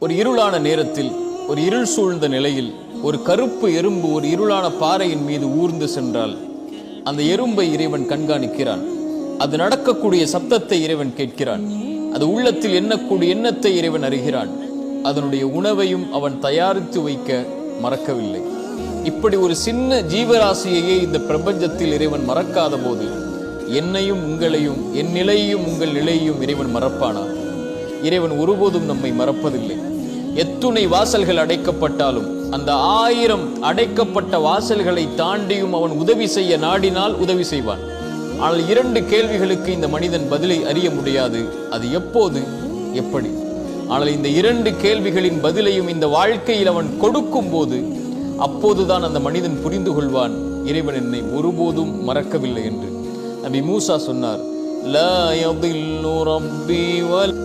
ஒரு இருளான நேரத்தில், ஒரு இருள் சூழ்ந்த நிலையில் ஒரு கருப்பு எறும்பு ஒரு இருளான பாறையின் மீது ஊர்ந்து சென்றால் அந்த எறும்பை இறைவன் கண்காணிக்கிறான். அது நடக்கக்கூடிய சப்தத்தை இறைவன் கேட்கிறான். அது உள்ளத்தில் எண்ணக்கூடிய எண்ணத்தை இறைவன் அறிகிறான். அதனுடைய உணவையும் அவன் தயாரித்து வைக்க மறக்கவில்லை. இப்படி ஒரு சின்ன ஜீவராசியையே இந்த பிரபஞ்சத்தில் இறைவன் மறக்காத போது என்னையும் உங்களையும், என் நிலையையும் உங்கள் நிலையையும் இறைவன் மறப்பானா? இறைவன் ஒருபோதும் நம்மை மறப்பதில்லை. எத்துணை வாசல்கள் அடைக்கப்பட்டாலும் அந்த 1000 அடைக்கப்பட்ட வாசல்களை தாண்டியும் அவன் உதவி செய்ய நாடினால் உதவி செய்வான். ஆனால் 2 கேள்விகளுக்கு இந்த மனிதன் பதிலை அறிய முடியாது. அது எப்போது, எப்படி? ஆனால் இந்த 2 கேள்விகளின் பதிலையும் இந்த வாழ்க்கையில் அவன் கொடுக்கும் போது அப்போதுதான் அந்த மனிதன் புரிந்து கொள்வான், இறைவன் என்னை ஒருபோதும் மறக்கவில்லை என்று. நபி மூசா சொன்னார், லா யதில்லு ரப்பி வல்